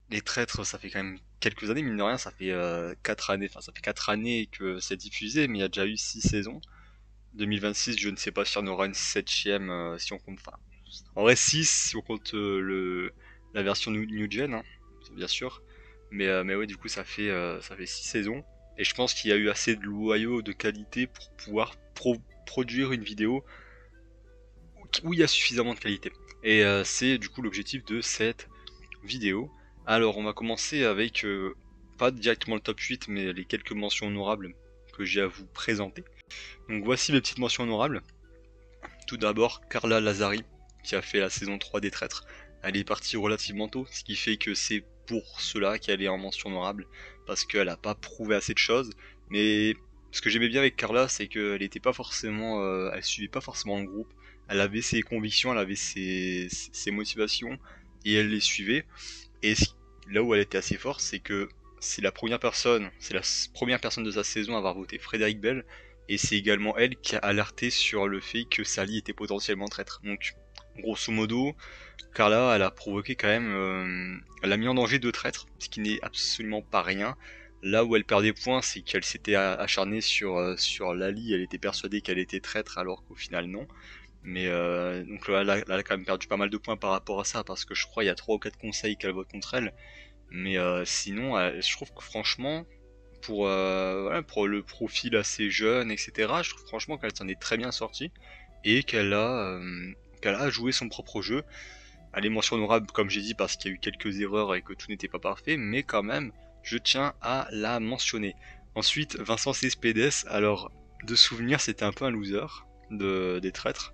les traîtres, ça fait quand même quelques années, mine de rien, ça fait 4 années, enfin ça fait 4 années que c'est diffusé, mais il y a déjà eu 6 saisons. 2026, je ne sais pas si on aura une septième, si on compte, enfin, en vrai 6 si on compte la version New Gen, hein, bien sûr. Mais ouais, du coup, ça fait 6 saisons. Et je pense qu'il y a eu assez de loyaux de qualité pour pouvoir produire une vidéo où il y a suffisamment de qualité. Et c'est du coup l'objectif de cette vidéo. Alors, on va commencer avec, pas directement le top 8, mais les quelques mentions honorables que j'ai à vous présenter. Donc voici mes petites mentions honorables. Tout d'abord, Carla Lazari, qui a fait la saison 3 des Traîtres. Elle est partie relativement tôt, ce qui fait que c'est pour cela qu'elle est en mention honorable, parce qu'elle n'a pas prouvé assez de choses. Mais ce que j'aimais bien avec Carla, c'est qu'elle était pas forcément, elle suivait pas forcément le groupe. Elle avait ses convictions, elle avait ses motivations, et elle les suivait. Et là où elle était assez forte, c'est que c'est la première personne de sa saison à avoir voté Frédéric Bell, et c'est également elle qui a alerté sur le fait que Sally était potentiellement traître. Donc, grosso modo, Carla, elle a provoqué quand même, elle a mis en danger deux traîtres, ce qui n'est absolument pas rien. Là où elle perd des points, c'est qu'elle s'était acharnée sur Lali, elle était persuadée qu'elle était traître alors qu'au final non. Mais donc là, elle a quand même perdu pas mal de points par rapport à ça, parce que je crois il y a 3 ou 4 conseils qu'elle vote contre elle. Mais sinon, je trouve que franchement, voilà, pour le profil assez jeune, etc., je trouve franchement qu'elle s'en est très bien sortie et qu'elle a joué son propre jeu. Elle est mention honorable, comme j'ai dit, parce qu'il y a eu quelques erreurs et que tout n'était pas parfait, mais quand même, je tiens à la mentionner. Ensuite, Vincent Cespedes, alors, de souvenir, c'était un peu un loser des traîtres,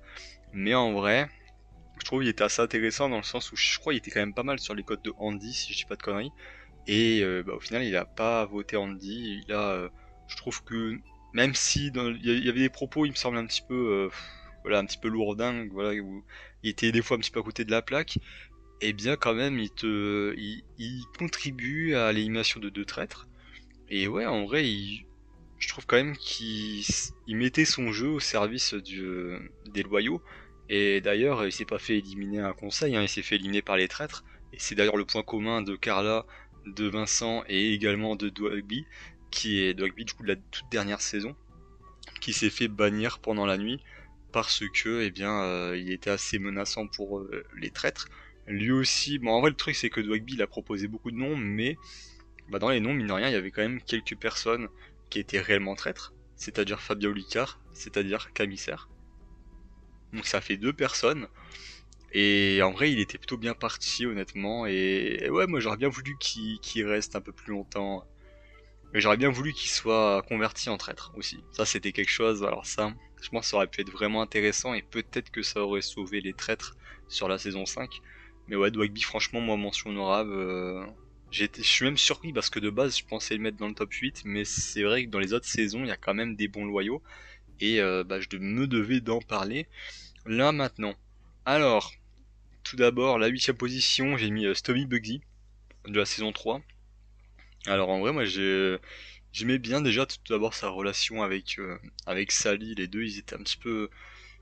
mais en vrai, je trouve qu'il était assez intéressant dans le sens où je crois qu'il était quand même pas mal sur les codes de Andy, si je dis pas de conneries. Et au final, il a pas voté Andy. Je trouve que même si il y avait des propos, il me semble un petit peu, voilà, un petit peu lourdingue, voilà, où il était des fois un petit peu à côté de la plaque. Et bien quand même, il contribue à l'élimination de deux traîtres. Et ouais, en vrai, je trouve quand même qu'il mettait son jeu au service des loyaux. Et d'ailleurs, il s'est pas fait éliminer à un conseil, hein, il s'est fait éliminer par les traîtres. Et c'est d'ailleurs le point commun de Carla, de Vincent et également de Dwagby, qui est Dwagby du coup de la toute dernière saison, qui s'est fait bannir pendant la nuit parce que, eh bien, il était assez menaçant pour les traîtres. Lui aussi, bon en vrai le truc c'est que Dwagby il a proposé beaucoup de noms, mais bah, dans les noms, mine de rien, il y avait quand même quelques personnes qui étaient réellement traîtres, c'est-à-dire Fabien Olicard, c'est-à-dire Camissaire. Donc ça fait deux personnes, et en vrai, il était plutôt bien parti, honnêtement, et ouais, moi j'aurais bien voulu qu'il reste un peu plus longtemps, mais j'aurais bien voulu qu'il soit converti en traître aussi. Ça, c'était quelque chose, alors ça, je pense que ça aurait pu être vraiment intéressant, et peut-être que ça aurait sauvé les traîtres sur la saison 5. Mais ouais, Dwagby, franchement, moi, mention honorable. Je suis même surpris parce que de base, je pensais le mettre dans le top 8, mais c'est vrai que dans les autres saisons, il y a quand même des bons loyaux, et bah, me devais d'en parler là maintenant. Alors, tout d'abord, la huitième position, j'ai mis Stomy Bugsy de la saison 3. Alors en vrai, moi j'aimais bien déjà tout d'abord sa relation avec Sally. Les deux, ils étaient un petit peu,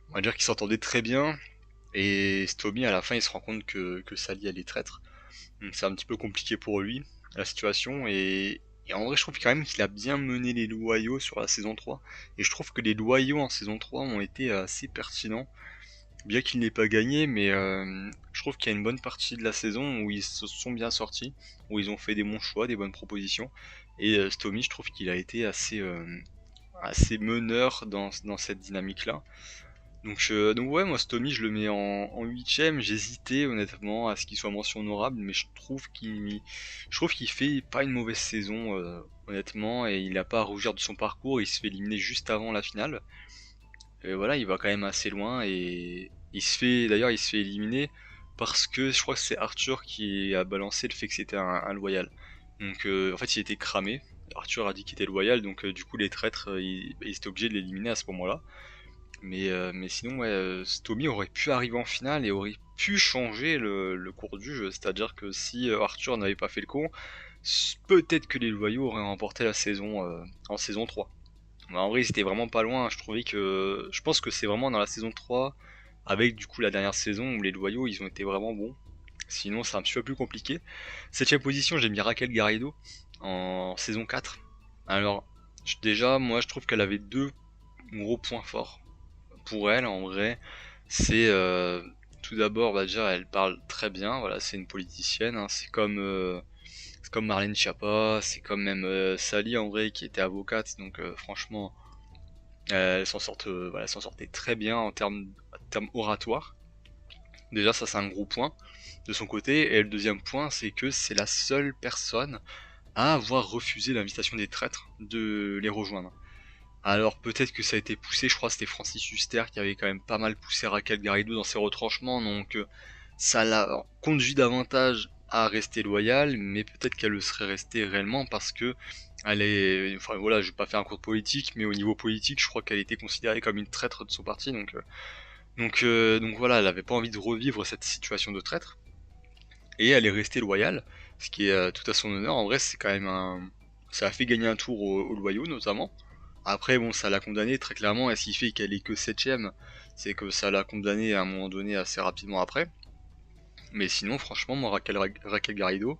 on va dire qu'ils s'entendaient très bien. Et Stomy, à la fin, il se rend compte que Sally, elle est traître. Donc c'est un petit peu compliqué pour lui, la situation. Et en vrai, je trouve quand même qu'il a bien mené les loyaux sur la saison 3. Et je trouve que les loyaux en saison 3 ont été assez pertinents. Bien qu'il n'ait pas gagné, mais je trouve qu'il y a une bonne partie de la saison où ils se sont bien sortis, où ils ont fait des bons choix, des bonnes propositions. Et Stomy, je trouve qu'il a été assez meneur dans cette dynamique-là. Donc ouais, moi Stomy, je le mets en huitième. J'hésitais honnêtement à ce qu'il soit mention honorable, mais je trouve qu'il fait pas une mauvaise saison, honnêtement, et il n'a pas à rougir de son parcours. Il se fait éliminer juste avant la finale. Et voilà, il va quand même assez loin, et d'ailleurs, il se fait éliminer parce que je crois que c'est Arthur qui a balancé le fait que c'était un loyal. Donc en fait, il était cramé. Arthur a dit qu'il était loyal, donc du coup les traîtres, ils étaient obligés de l'éliminer à ce moment-là. Mais sinon, ouais, Stomy aurait pu arriver en finale et aurait pu changer le cours du jeu. C'est-à-dire que si Arthur n'avait pas fait le con, peut-être que les loyaux auraient remporté la saison en saison 3. Mais en vrai, c'était vraiment pas loin. Je pense que c'est vraiment dans la saison 3, avec du coup la dernière saison où les loyaux ils ont été vraiment bons. Sinon, c'est un petit peu plus compliqué. Septième position, j'ai mis Raquel Garrido en saison 4. Alors, déjà, moi, je trouve qu'elle avait deux gros points forts. Pour elle, en vrai, c'est tout d'abord, bah, déjà, elle parle très bien. Voilà, c'est une politicienne, hein. C'est comme Marlène Schiappa, c'est comme même Sally en vrai qui était avocate. Donc, franchement, elle s'en sort, voilà, elle s'en sortait très bien en termes oratoires. Déjà, ça, c'est un gros point de son côté. Et le deuxième point, c'est que c'est la seule personne à avoir refusé l'invitation des traîtres de les rejoindre. Alors peut-être que ça a été poussé, je crois que c'était Francis Huster qui avait quand même pas mal poussé Raquel Garrido dans ses retranchements, donc ça l'a conduit davantage à rester loyale, mais peut-être qu'elle le serait restée réellement parce que elle est, enfin voilà, je vais pas faire un cours de politique, mais au niveau politique, je crois qu'elle était considérée comme une traître de son parti, donc voilà, elle avait pas envie de revivre cette situation de traître, et elle est restée loyale, ce qui est tout à son honneur. En vrai, c'est quand même ça a fait gagner un tour aux loyaux notamment. Après, bon, ça l'a condamné très clairement, et ce qui fait qu'elle est que septième, c'est que ça l'a condamné à un moment donné assez rapidement après. Mais sinon, franchement, moi, Raquel Garrido,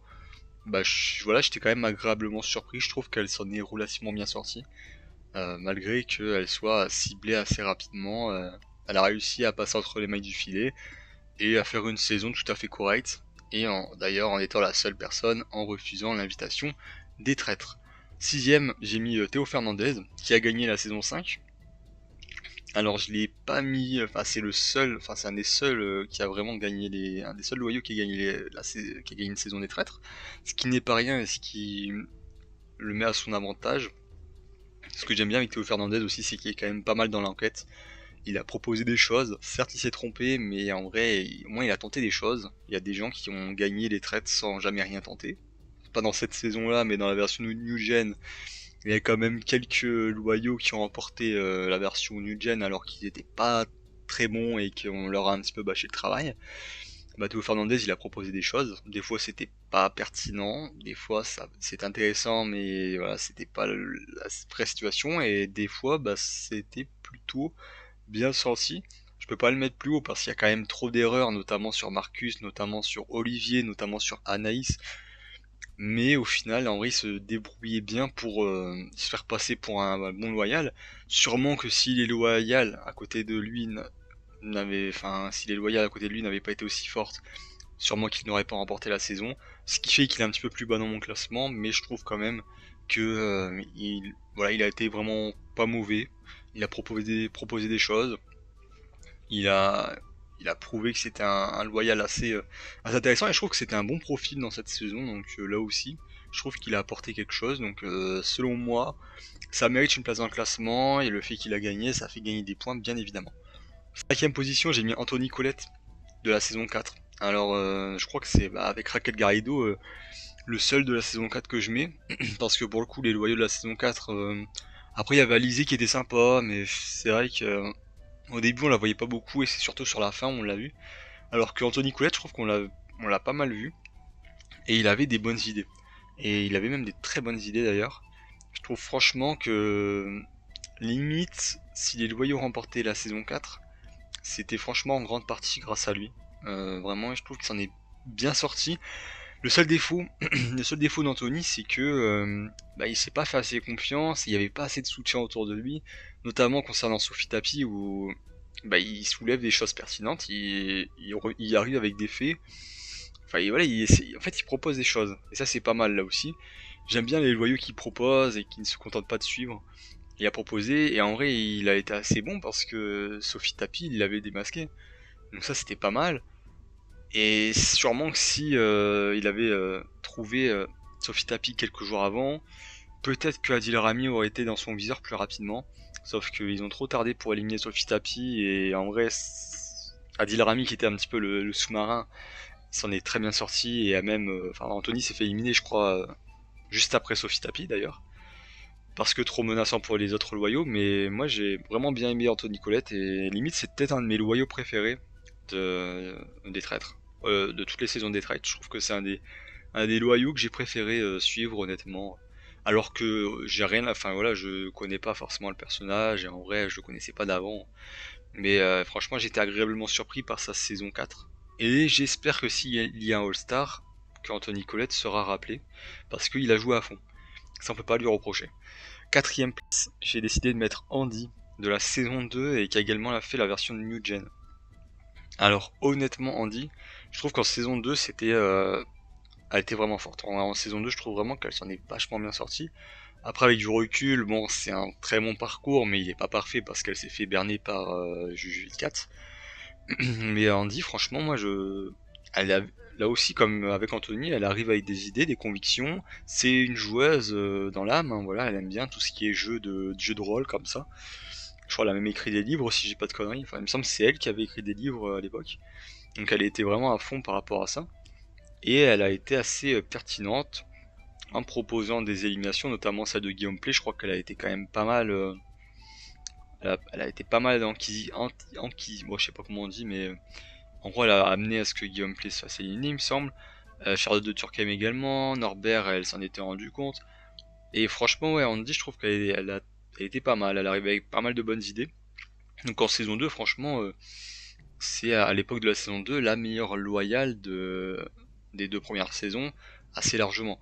bah, voilà, j'étais quand même agréablement surpris. Je trouve qu'elle s'en est relativement bien sortie, malgré qu'elle soit ciblée assez rapidement. Elle a réussi à passer entre les mailles du filet et à faire une saison tout à fait correcte. Et d'ailleurs, en étant la seule personne en refusant l'invitation des traîtres. Sixième, j'ai mis Théo Fernandez, qui a gagné la saison 5. Alors je l'ai pas mis, enfin c'est le seul, enfin c'est un des seuls qui a vraiment gagné un des seuls loyaux qui a gagné qui a gagné une saison des traîtres, ce qui n'est pas rien et ce qui le met à son avantage. Ce que j'aime bien avec Théo Fernandez aussi, c'est qu'il est quand même pas mal dans l'enquête. Il a proposé des choses, certes il s'est trompé, mais en vrai, au moins il a tenté des choses. Il y a des gens qui ont gagné les traites sans jamais rien tenter. Pas dans cette saison-là, mais dans la version New Gen, il y a quand même quelques loyaux qui ont remporté la version New Gen alors qu'ils étaient pas très bons et qu'on leur a un petit peu bâché le travail. Théo Fernandez, il a proposé des choses. Des fois, c'était pas pertinent. Des fois, ça, c'est intéressant, mais voilà, c'était pas la vraie situation. Et des fois, c'était plutôt bien sorti. Je peux pas le mettre plus haut parce qu'il y a quand même trop d'erreurs, notamment sur Marcus, notamment sur Olivier, notamment sur Anaïs. Mais au final, en vrai, il se débrouillait bien pour se faire passer pour un bon loyal. Sûrement que s'il est loyal à côté de lui si les loyales à côté de lui n'avaient pas été aussi fortes, sûrement qu'il n'aurait pas remporté la saison. Ce qui fait qu'il est un petit peu plus bas dans mon classement, mais je trouve quand même que voilà, il a été vraiment pas mauvais. Il a proposé des choses. Il a, il a prouvé que c'était un loyal assez intéressant, et je trouve que c'était un bon profil dans cette saison. Donc là aussi, je trouve qu'il a apporté quelque chose. Donc selon moi, ça mérite une place dans le classement, et le fait qu'il a gagné, ça fait gagner des points bien évidemment. Cinquième position, j'ai mis Anthony Colette de la saison 4. Alors, je crois que c'est avec Raquel Garrido le seul de la saison 4 que je mets, parce que pour le coup, les loyaux de la saison 4, après il y avait Alizé qui était sympa, mais c'est vrai que au début on la voyait pas beaucoup, et c'est surtout sur la fin où on l'a vu. Alors que Anthony Colette, je trouve on l'a pas mal vu, et il avait des bonnes idées. Et il avait même des très bonnes idées d'ailleurs. Je trouve franchement que limite, si les loyaux remportaient la saison 4, c'était franchement en grande partie grâce à lui. Vraiment, je trouve qu'il s'en est bien sorti. Le seul défaut, le seul défaut d'Anthony, c'est que il s'est pas fait assez confiance, il n'y avait pas assez de soutien autour de lui, notamment concernant Sophie Tapi où il soulève des choses pertinentes, il arrive avec des faits. Enfin, voilà, en fait, il propose des choses, et ça c'est pas mal là aussi. J'aime bien les loyaux qui proposent et qui ne se contentent pas de suivre. Il a proposé, et en vrai, il a été assez bon parce que Sophie Tapi, il l'avait démasqué. Donc ça, c'était pas mal. Et sûrement que si il avait trouvé Sophie Tapi quelques jours avant, peut-être que Adil Rami aurait été dans son viseur plus rapidement. Sauf qu'ils ont trop tardé pour éliminer Sophie Tapi, et en vrai, Adil Rami, qui était un petit peu le sous-marin, il s'en est très bien sorti, et a même, enfin Anthony s'est fait éliminer, je crois, juste après Sophie Tapi d'ailleurs, parce que trop menaçant pour les autres loyaux. Mais moi j'ai vraiment bien aimé Anthony Colette, et limite c'est peut-être un de mes loyaux préférés des traîtres, de toutes les saisons des traîtres. Je trouve que c'est un des loyaux que j'ai préféré suivre honnêtement. Alors que j'ai rien, enfin voilà, je connais pas forcément le personnage, et en vrai je le connaissais pas d'avant. Mais franchement j'étais agréablement surpris par sa saison 4. Et j'espère que s'il y a un All-Star, qu'Anthony Collette sera rappelé, parce qu'il a joué à fond. Ça on peut pas lui reprocher. Quatrième place, j'ai décidé de mettre Andy de la saison 2 et qui a également fait la version New Gen. Alors honnêtement Andy, je trouve qu'en saison 2 elle était vraiment forte. En saison 2 je trouve vraiment qu'elle s'en est vachement bien sortie. Après avec du recul, bon c'est un très bon parcours mais il est pas parfait parce qu'elle s'est fait berner par Juju 4. Mais Andy franchement moi elle a... Là aussi, comme avec Anthony, elle arrive avec des idées, des convictions. C'est une joueuse dans l'âme, hein, voilà, elle aime bien tout ce qui est jeu de rôle comme ça. Je crois qu'elle a même écrit des livres, si j'ai pas de conneries. Enfin, il me semble que c'est elle qui avait écrit des livres à l'époque. Donc elle était vraiment à fond par rapport à ça. Et elle a été assez pertinente en proposant des éliminations, notamment celle de Guillaume Play. Je crois qu'elle a été quand même pas mal. Elle a été pas mal bon, je sais pas comment on dit, mais en gros, elle a amené à ce que Guillaume Play se fasse éliminer, il me semble. Charlotte de Turckheim également. Norbert, elle s'en était rendu compte. Et franchement, ouais, Andy, je trouve elle était pas mal. Elle arrivait avec pas mal de bonnes idées. Donc en saison 2, franchement, c'est à l'époque de la saison 2 la meilleure loyale des deux premières saisons, assez largement.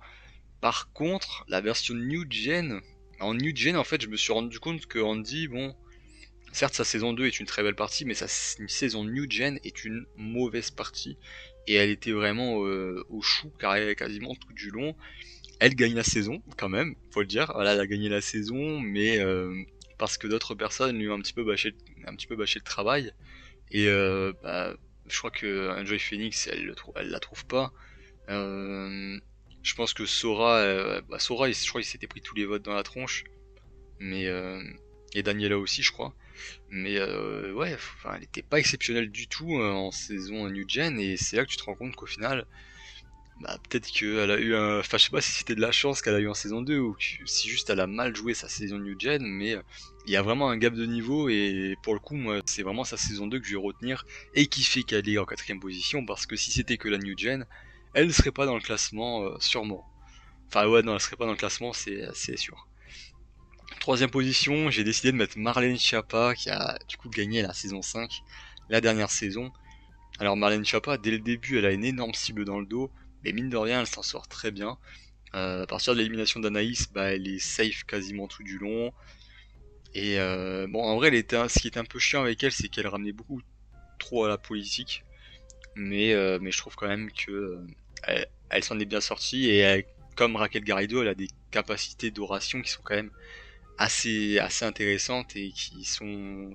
Par contre, la version New Gen, en New Gen, en fait, je me suis rendu compte que Andy, bon, certes, sa saison 2 est une très belle partie, mais sa saison New Gen est une mauvaise partie. Et elle était vraiment au chou quasiment tout du long. Elle gagne la saison, quand même, faut le dire. Voilà, elle a gagné la saison, mais parce que d'autres personnes lui ont un petit peu bâché le travail. Et je crois que Enjoy Phoenix, elle la trouve pas. Euh, je pense que Sora, je crois qu'il s'était pris tous les votes dans la tronche. Mais et Daniela aussi, je crois. Mais ouais, enfin, elle était pas exceptionnelle du tout en saison New Gen. Et c'est là que tu te rends compte qu'au final, bah, peut-être qu'elle a eu un. Enfin, je sais pas si c'était de la chance qu'elle a eu en saison 2 ou si juste elle a mal joué sa saison New Gen, mais il y a vraiment un gap de niveau et pour le coup, moi, c'est vraiment sa saison 2 que je vais retenir et qui fait qu'elle est en quatrième position parce que si c'était que la New Gen, elle ne serait pas dans le classement, sûrement. Enfin, ouais, non, elle serait pas dans le classement, c'est sûr. Troisième position, j'ai décidé de mettre Marlène Schiappa qui a du coup gagné la saison 5, la dernière saison. Alors Marlène Schiappa, dès le début, elle a une énorme cible dans le dos, mais mine de rien, elle s'en sort très bien. À partir de l'élimination d'Anaïs, bah, elle est safe quasiment tout du long. Et bon, en vrai, ce qui était un peu chiant avec elle, c'est qu'elle ramenait beaucoup trop à la politique. Mais je trouve quand même que elle s'en est bien sortie. Et comme Raquel Garrido, elle a des capacités d'oration qui sont quand même assez intéressantes et qui sont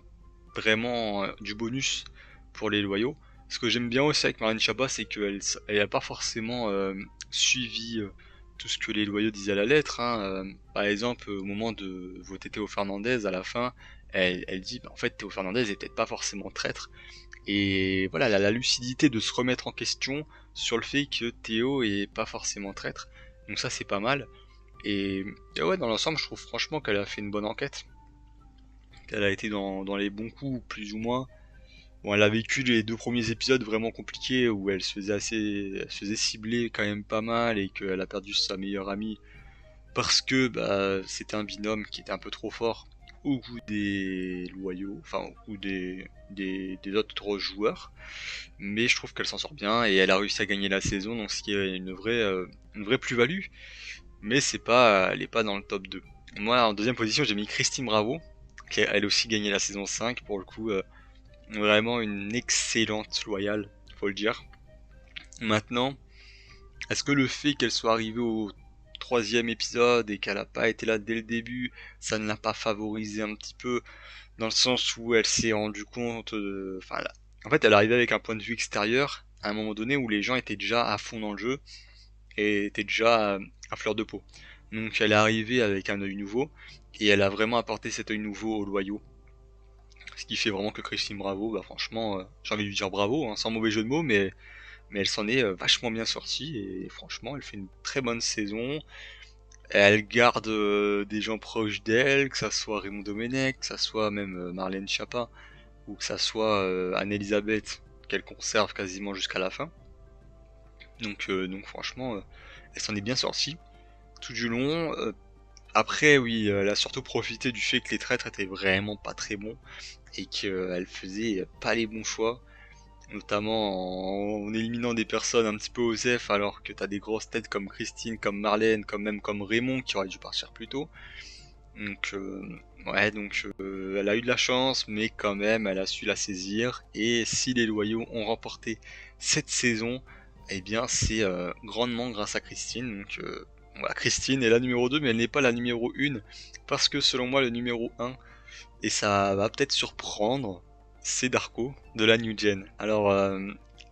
vraiment du bonus pour les loyaux. Ce que j'aime bien aussi avec Marlène Schiappa, c'est qu'elle a pas forcément suivi tout ce que les loyaux disaient à la lettre, hein. Par exemple, au moment de voter Théo Fernandez à la fin, elle dit bah, en fait Théo Fernandez est peut-être pas forcément traître. Et voilà, elle a la lucidité de se remettre en question sur le fait que Théo est pas forcément traître. Donc ça c'est pas mal. Et ouais, dans l'ensemble, je trouve franchement qu'elle a fait une bonne enquête. Qu'elle a été dans les bons coups, plus ou moins. Bon, elle a vécu les deux premiers épisodes vraiment compliqués où elle se faisait cibler quand même pas mal et qu'elle a perdu sa meilleure amie parce que bah, c'était un binôme qui était un peu trop fort au goût des loyaux, enfin au goût des autres joueurs. Mais je trouve qu'elle s'en sort bien et elle a réussi à gagner la saison, donc ce qui est une vraie plus-value. Mais elle est pas dans le top 2. Moi, en deuxième position, j'ai mis Christine Bravo, qui a elle aussi gagné la saison 5 pour le coup. Vraiment une excellente loyale, faut le dire. Maintenant, est-ce que le fait qu'elle soit arrivée au troisième épisode et qu'elle n'a pas été là dès le début, ça ne l'a pas favorisé un petit peu dans le sens où elle s'est rendue compte, enfin, en fait, elle est arrivée avec un point de vue extérieur à un moment donné où les gens étaient déjà à fond dans le jeu et étaient déjà à fleur de peau. Donc elle est arrivée avec un œil nouveau et elle a vraiment apporté cet œil nouveau aux loyaux. Ce qui fait vraiment que Christine Bravo, bah franchement, j'ai envie de lui dire bravo, hein, sans mauvais jeu de mots, mais elle s'en est vachement bien sortie et franchement, elle fait une très bonne saison. Elle garde des gens proches d'elle, que ça soit Raymond Domenech, que ça soit même Marlène Schiappa, ou que ça soit Anne-Elisabeth, qu'elle conserve quasiment jusqu'à la fin. Donc franchement, elle s'en est bien sortie tout du long. Après, oui, elle a surtout profité du fait que les traîtres étaient vraiment pas très bons et qu'elle faisait pas les bons choix. notamment en éliminant des personnes un petit peu osef alors que t'as des grosses têtes comme Christine, comme Marlène, comme Raymond qui aurait dû partir plus tôt. Donc ouais, donc elle a eu de la chance, mais quand même elle a su la saisir. Et si les loyaux ont remporté cette saison, eh bien c'est grandement grâce à Christine. Donc voilà, Christine est la numéro 2, mais elle n'est pas la numéro 1, parce que selon moi le numéro 1, et ça va peut-être surprendre, c'est Darko de la New Gen. Alors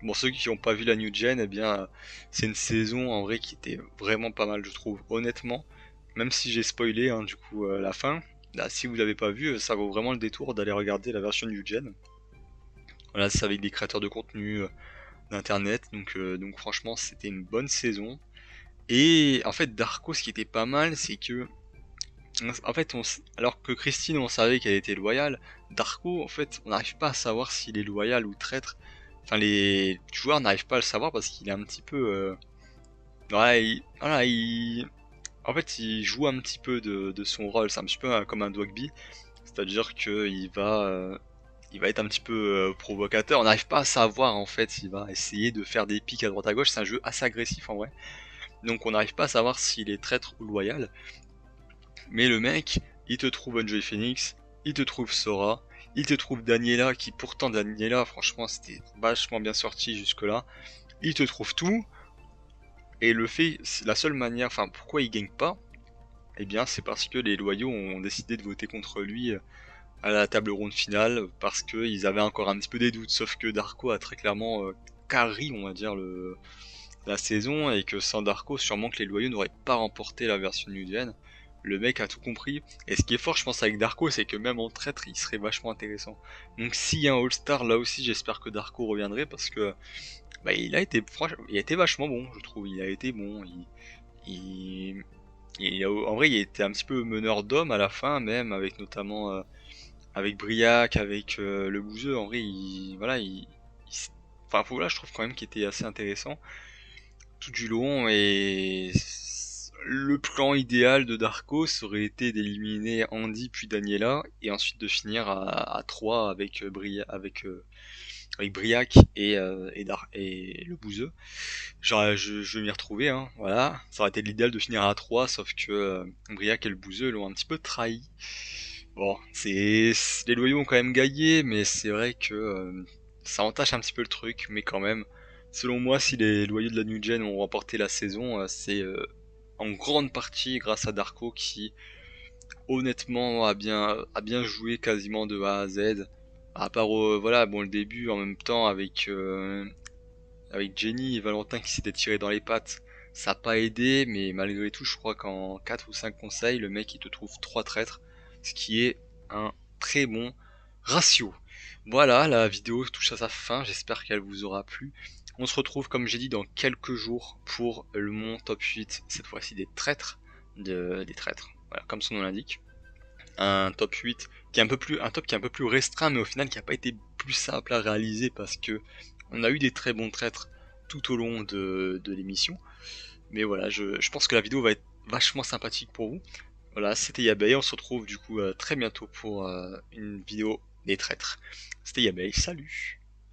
bon, ceux qui n'ont pas vu la New Gen, eh bien c'est une saison en vrai qui était vraiment pas mal, je trouve, honnêtement. Même si j'ai spoilé hein, du coup la fin, là, si vous l'avez pas vu, ça vaut vraiment le détour d'aller regarder la version New Gen. Voilà, c'est avec des créateurs de contenu d'internet, donc franchement c'était une bonne saison. Et en fait Darko, ce qui était pas mal, c'est que en fait, alors que Christine, on savait qu'elle était loyale, Darko, en fait, on n'arrive pas à savoir s'il est loyal ou traître. Enfin, les joueurs n'arrivent pas à le savoir parce qu'il est un petit peu. Ouais, en fait, il joue un petit peu de son rôle. C'est un petit peu comme un Dogby. C'est-à-dire il va être un petit peu provocateur. On n'arrive pas à savoir, en fait. Il va essayer de faire des pics à droite à gauche. C'est un jeu assez agressif, en vrai. Donc, on n'arrive pas à savoir s'il est traître ou loyal. Mais le mec, il te trouve Enjoy Phoenix, il te trouve Sora, il te trouve Daniela, qui pourtant Daniela, franchement, c'était vachement bien sorti jusque-là. Il te trouve tout, et le fait, c'est la seule manière, enfin, pourquoi il gagne pas, eh bien, c'est parce que les loyaux ont décidé de voter contre lui à la table ronde finale, parce qu'ils avaient encore un petit peu des doutes, sauf que Darko a très clairement carry, on va dire, la saison, et que sans Darko, sûrement que les loyaux n'auraient pas remporté la version New Gen. Le mec a tout compris. Et ce qui est fort, je pense, avec Darko, c'est que même en traître, il serait vachement intéressant. Donc s'il y a un All-Star, là aussi, j'espère que Darko reviendrait, parce que bah, il a été vachement bon, je trouve. Il a été bon. En vrai, il était un petit peu meneur d'hommes à la fin, même, avec notamment avec Briac, avec le Bouzeux. En vrai, enfin, voilà, je trouve quand même qu'il était assez intéressant tout du long, et le plan idéal de Darko aurait été d'éliminer Andy puis Daniela et ensuite de finir à 3 avec avec Briac et le Bouzeux. Genre, je vais m'y retrouver, hein, voilà. Ça aurait été l'idéal de finir à 3, sauf que Briac et le Bouzeux l'ont un petit peu trahi. Bon, les loyaux ont quand même gagné, mais c'est vrai que ça entache un petit peu le truc, mais quand même, selon moi, si les loyaux de la New Gen ont remporté la saison, c'est en grande partie grâce à Darko qui, honnêtement, a bien joué quasiment de A à Z. À part, voilà, bon, le début en même temps avec Jenny et Valentin qui s'étaient tirés dans les pattes, ça n'a pas aidé, mais malgré tout, je crois qu'en 4 ou 5 conseils, le mec il te trouve 3 traîtres, ce qui est un très bon ratio. Voilà, la vidéo touche à sa fin, j'espère qu'elle vous aura plu. On se retrouve, comme j'ai dit, dans quelques jours pour mon top 8, cette fois-ci des traîtres, des traîtres, voilà, comme son nom l'indique. Un top 8 qui est un top qui est un peu plus restreint, mais au final qui n'a pas été plus simple à réaliser parce que on a eu des très bons traîtres tout au long de l'émission. Mais voilà, je pense que la vidéo va être vachement sympathique pour vous. Voilà, c'était Yabei, on se retrouve du coup très bientôt pour une vidéo des traîtres. C'était Yabei, salut!